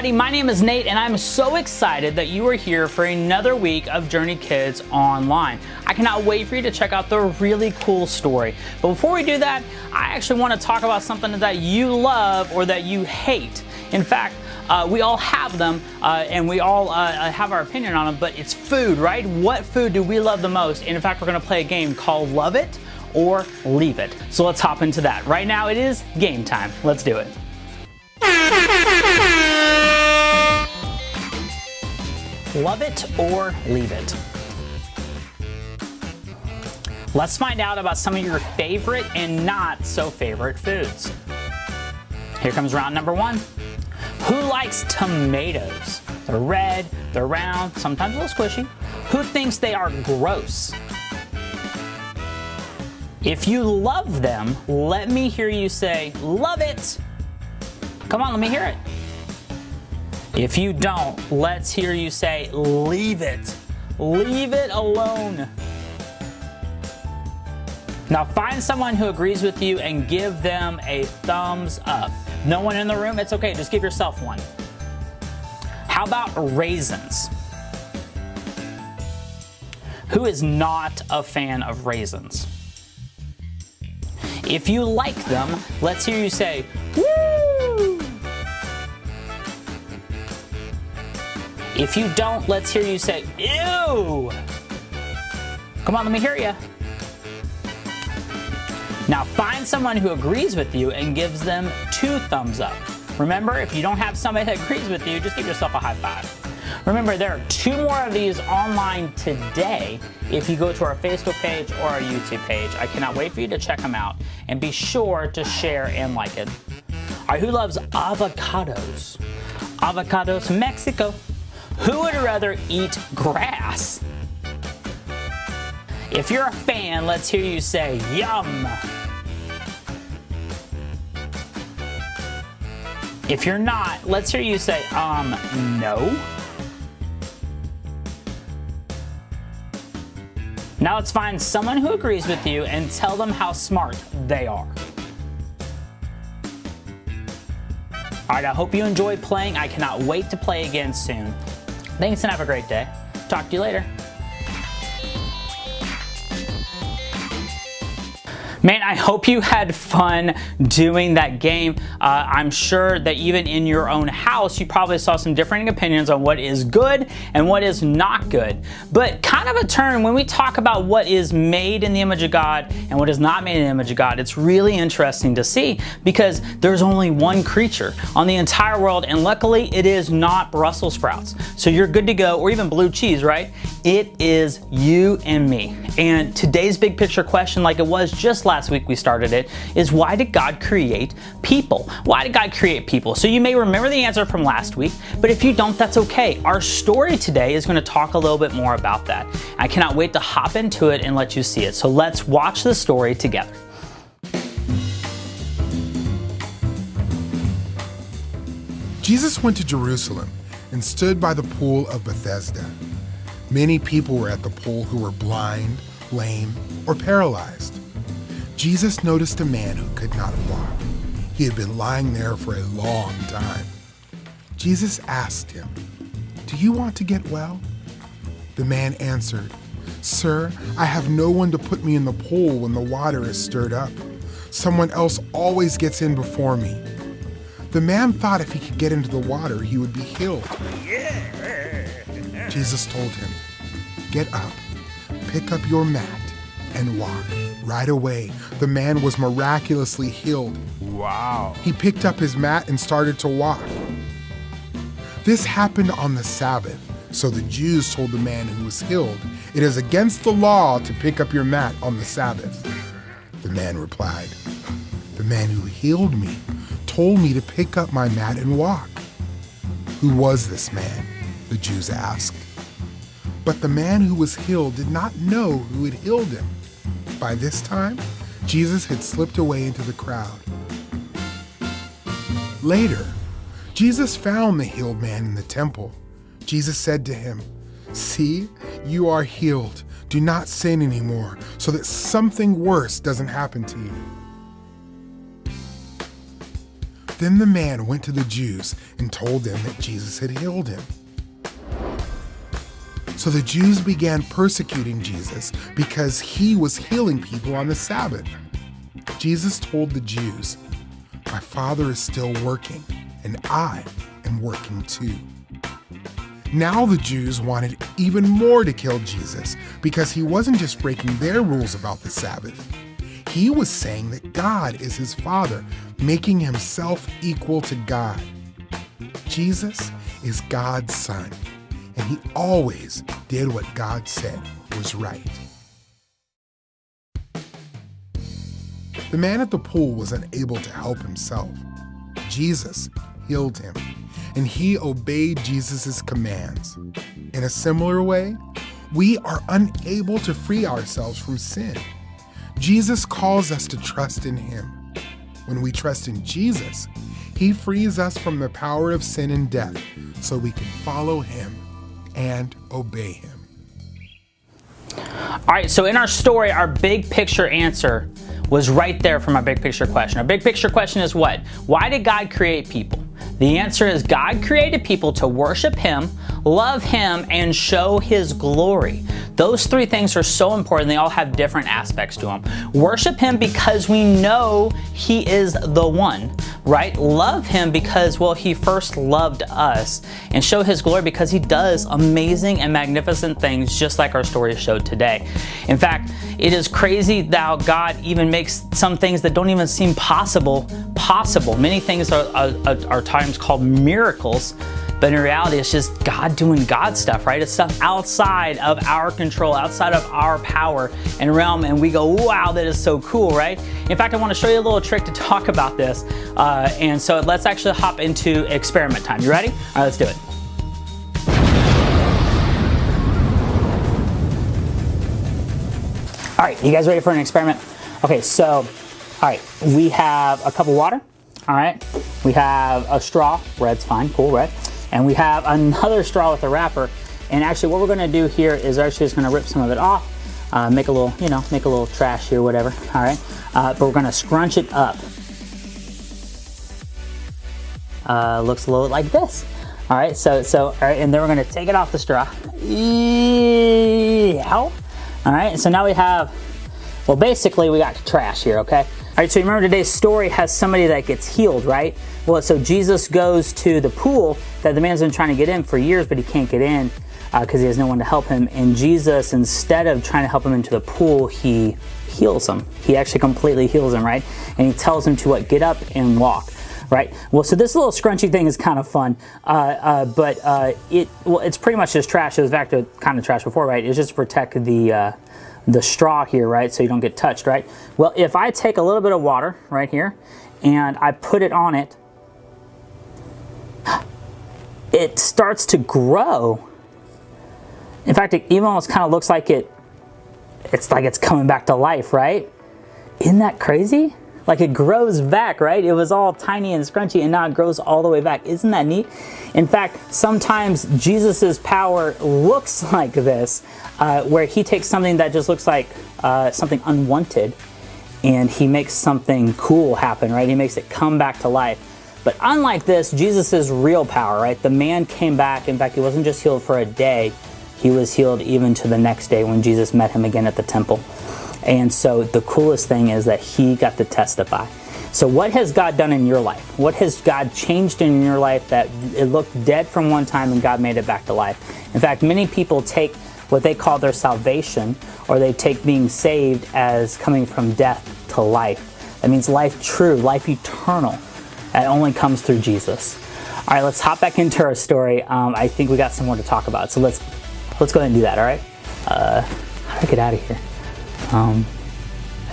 everybody, my name is Nate and I'm so excited that you are here for another week of Journey Kids Online. I cannot wait for you to check out the really cool story. But before we do that, I actually want to talk about something that you love or that you hate. In fact, we all have them and we all have our opinion on them, but it's food, right? What food do we love the most? And in fact, we're going to play a game called Love It or Leave It. So let's hop into that. Right now it is game time. Let's do it. Love it or leave it. Let's find out about some of your favorite and not so favorite foods. Here comes round number one. Who likes tomatoes? They're red, they're round, sometimes a little squishy. Who thinks they are gross? If you love them, let me hear you say, love it. Come on, let me hear it. If you don't, let's hear you say, leave it. Leave it alone. Now find someone who agrees with you and give them a thumbs up. No one in the room? It's okay, just give yourself one. How about raisins? Who is not a fan of raisins? If you like them, let's hear you say, woo! If you don't, let's hear you say, ew! Come on, let me hear you. Now find someone who agrees with you and gives them 2 thumbs up. Remember, if you don't have somebody that agrees with you, just give yourself a high five. Remember, there are 2 more of these online today if you go to our Facebook page or our YouTube page. I cannot wait for you to check them out. And be sure to share and like it. All right, who loves avocados? Avocados, Mexico. Who would rather eat grass? If you're a fan, let's hear you say, yum. If you're not, let's hear you say, no. Now let's find someone who agrees with you and tell them how smart they are. All right, I hope you enjoyed playing. I cannot wait to play again soon. Thanks and have a great day. Talk to you later. Man, I hope you had fun doing that game. I'm sure that even in your own house, you probably saw some differing opinions on what is good and what is not good. But kind of a turn when we talk about what is made in the image of God and what is not made in the image of God. It's really interesting to see because there's only one creature on the entire world, and luckily it is not Brussels sprouts. So you're good to go, or even blue cheese, right? It is you and me. And today's big picture question, like it was just last week we started it, is why did God create people? Why did God create people? So you may remember the answer from last week, but if you don't, that's okay. Our story today is going to talk a little bit more about that. I cannot wait to hop into it and let you see it. So let's watch the story together. Jesus went to Jerusalem and stood by the pool of Bethesda. Many people were at the pool who were blind, lame, or paralyzed. Jesus noticed a man who could not walk. He had been lying there for a long time. Jesus asked him, "Do you want to get well?" The man answered, "Sir, I have no one to put me in the pool when the water is stirred up. Someone else always gets in before me." The man thought if he could get into the water, he would be healed. Jesus told him, "Get up, pick up your mat, and walk." Right away, the man was miraculously healed. Wow. He picked up his mat and started to walk. This happened on the Sabbath, so the Jews told the man who was healed, "It is against the law to pick up your mat on the Sabbath." The man replied, "The man who healed me told me to pick up my mat and walk." "Who was this man?" the Jews asked. But the man who was healed did not know who had healed him. By this time, Jesus had slipped away into the crowd. Later, Jesus found the healed man in the temple. Jesus said to him, "See, you are healed. Do not sin anymore, so that something worse doesn't happen to you." Then the man went to the Jews and told them that Jesus had healed him. So the Jews began persecuting Jesus because he was healing people on the Sabbath. Jesus told the Jews, "My Father is still working, and I am working too." Now the Jews wanted even more to kill Jesus because he wasn't just breaking their rules about the Sabbath. He was saying that God is his Father, making himself equal to God. Jesus is God's Son, and he always did what God said was right. The man at the pool was unable to help himself. Jesus healed him, and he obeyed Jesus' commands. In a similar way, we are unable to free ourselves from sin. Jesus calls us to trust in him. When we trust in Jesus, he frees us from the power of sin and death so we can follow him and obey him. All right, so in our story, our big picture answer was right there from our big picture question. Our big picture question is what? Why did God create people? The answer is God created people to worship him, love him, and show his glory. Those three things are so important. They all have different aspects to them. Worship him because we know he is the one, right? Love him because, well, he first loved us. And show his glory because he does amazing and magnificent things just like our story showed today. In fact, it is crazy how God even makes some things that don't even seem possible. Many things are times called miracles, but in reality, it's just God doing God stuff, right? It's stuff outside of our control, outside of our power and realm, and we go, wow, that is so cool, right? In fact, I want to show you a little trick to talk about this, and so let's actually hop into experiment time. You ready? All right, let's do it. All right, you guys ready for an experiment? Okay, so, all right, we have a cup of water, all right? We have a straw, red's fine, cool, red. And we have another straw with a wrapper. And actually what we're gonna do here is actually just gonna rip some of it off, make a little, make a little trash here, whatever, all right? But we're gonna scrunch it up. Looks a little like this. All right, so all right, and then we're gonna take it off the straw. Ow. All right, so now we have, well, basically we got trash here, okay? All right, so you remember today's story has somebody that gets healed, right? Well, so Jesus goes to the pool that the man's been trying to get in for years, but he can't get in because he has no one to help him. And Jesus, instead of trying to help him into the pool, he heals him. He actually completely heals him, right? And he tells him to what? Get up and walk. Right. Well, so this little scrunchy thing is kind of fun, but it's pretty much just trash. It was back to kind of trash before, right? It's just to protect the straw here, right? So you don't get touched, right? Well, if I take a little bit of water right here and I put it on it, it starts to grow. In fact, it even almost kind of looks like it's like it's coming back to life, right? Isn't that crazy? Like it grows back, right? It was all tiny and scrunchy and now it grows all the way back. Isn't that neat? In fact, sometimes Jesus's power looks like this, where he takes something that just looks like something unwanted and he makes something cool happen, right? He makes it come back to life. But unlike this, Jesus's real power, right? The man came back. In fact, he wasn't just healed for a day. He was healed even to the next day when Jesus met him again at the temple. And so the coolest thing is that he got to testify. So what has God done in your life? What has God changed in your life that it looked dead from one time and God made it back to life? In fact, many people take what they call their salvation, or they take being saved as coming from death to life. That means life true, life eternal. That only comes through Jesus. All right, let's hop back into our story. I think we got some more to talk about. So let's go ahead and do that, all right? How do I get out of here? I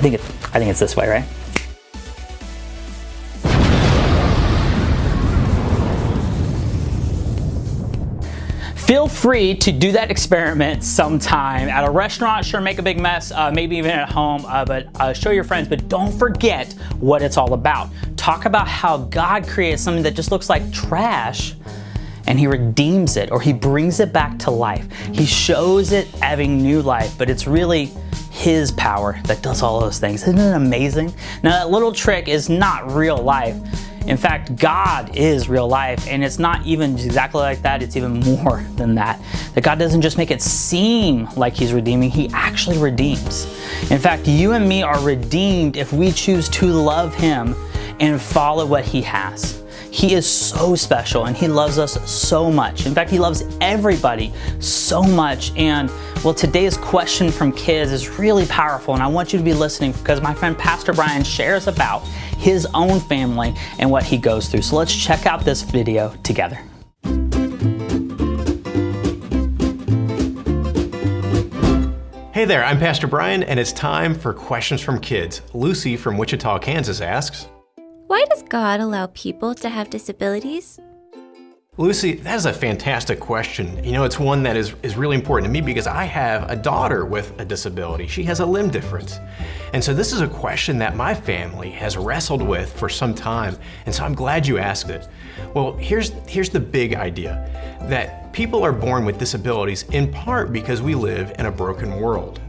think it's this way, right? Feel free to do that experiment sometime at a restaurant. Sure, make a big mess, maybe even at home, but show your friends. But don't forget what it's all about. Talk about how God created something that just looks like trash, and he redeems it, or he brings it back to life. He shows it having new life, but it's really his power that does all those things. Isn't it amazing? Now, that little trick is not real life. In fact, God is real life, and it's not even exactly like that, it's even more than that. That God doesn't just make it seem like He's redeeming, He actually redeems. In fact, you and me are redeemed if we choose to love Him and follow what He has. He is so special and He loves us so much. In fact, He loves everybody so much. And well, today's question from kids is really powerful, and I want you to be listening because my friend Pastor Brian shares about his own family and what he goes through. So let's check out this video together. Hey there, I'm Pastor Brian, and it's time for Questions from Kids. Lucy from Wichita, Kansas asks, why does God allow people to have disabilities? Lucy, that is a fantastic question. You know, it's one that is really important to me because I have a daughter with a disability. She has a limb difference. And so this is a question that my family has wrestled with for some time. And so I'm glad you asked it. Well, here's the big idea, that people are born with disabilities in part because we live in a broken world.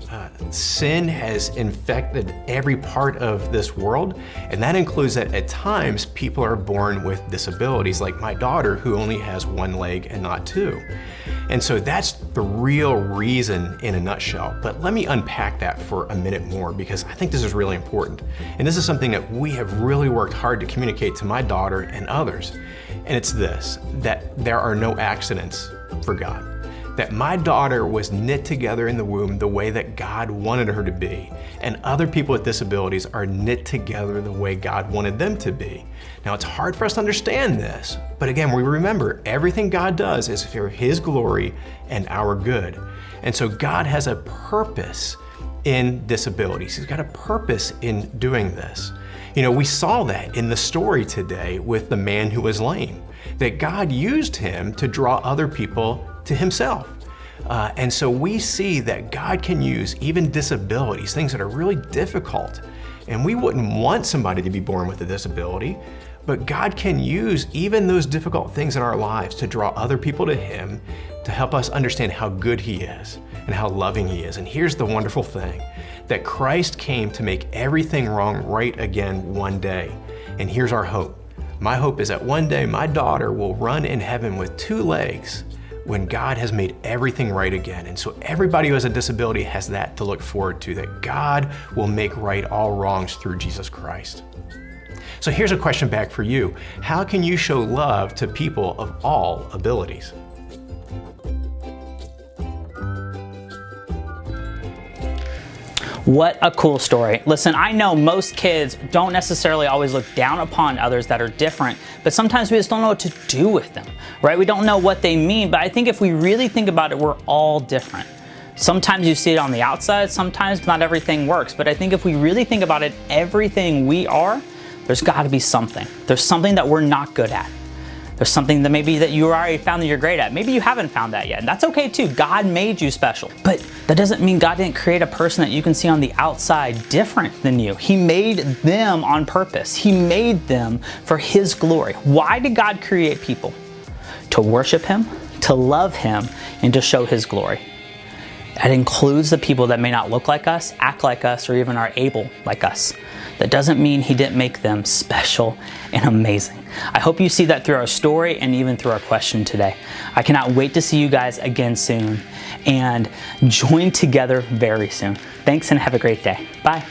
Sin has infected every part of this world, and that includes that at times people are born with disabilities, like my daughter who only has one leg and not two. And so that's the real reason in a nutshell. But let me unpack that for a minute more because I think this is really important. And this is something that we have really worked hard to communicate to my daughter and others. And it's this, that there are no accidents for God. That my daughter was knit together in the womb the way that God wanted her to be, and other people with disabilities are knit together the way God wanted them to be. Now, it's hard for us to understand this, but again, we remember everything God does is for His glory and our good. And so God has a purpose in disabilities. He's got a purpose in doing this. You know, we saw that in the story today with the man who was lame, that God used him to draw other people to Himself. And so we see that God can use even disabilities, things that are really difficult. And we wouldn't want somebody to be born with a disability, but God can use even those difficult things in our lives to draw other people to Him, to help us understand how good He is and how loving He is. And here's the wonderful thing, that Christ came to make everything wrong right again one day. And here's our hope. My hope is that one day my daughter will run in heaven with two legs when God has made everything right again. And so everybody who has a disability has that to look forward to, that God will make right all wrongs through Jesus Christ. So here's a question back for you. How can you show love to people of all abilities? What a cool story. Listen, I know most kids don't necessarily always look down upon others that are different, but sometimes we just don't know what to do with them, right? We don't know what they mean, but I think if we really think about it, we're all different. Sometimes you see it on the outside, sometimes not everything works, but I think if we really think about it, everything we are, there's gotta be something. There's something that we're not good at. There's something that maybe that you already found that you're great at. Maybe you haven't found that yet, and that's okay too. God made you special. But that doesn't mean God didn't create a person that you can see on the outside different than you. He made them on purpose. He made them for His glory. Why did God create people? To worship Him, to love Him, and to show His glory. That includes the people that may not look like us, act like us, or even are able like us. That doesn't mean He didn't make them special and amazing. I hope you see that through our story and even through our question today. I cannot wait to see you guys again soon and join together very soon. Thanks and have a great day. Bye.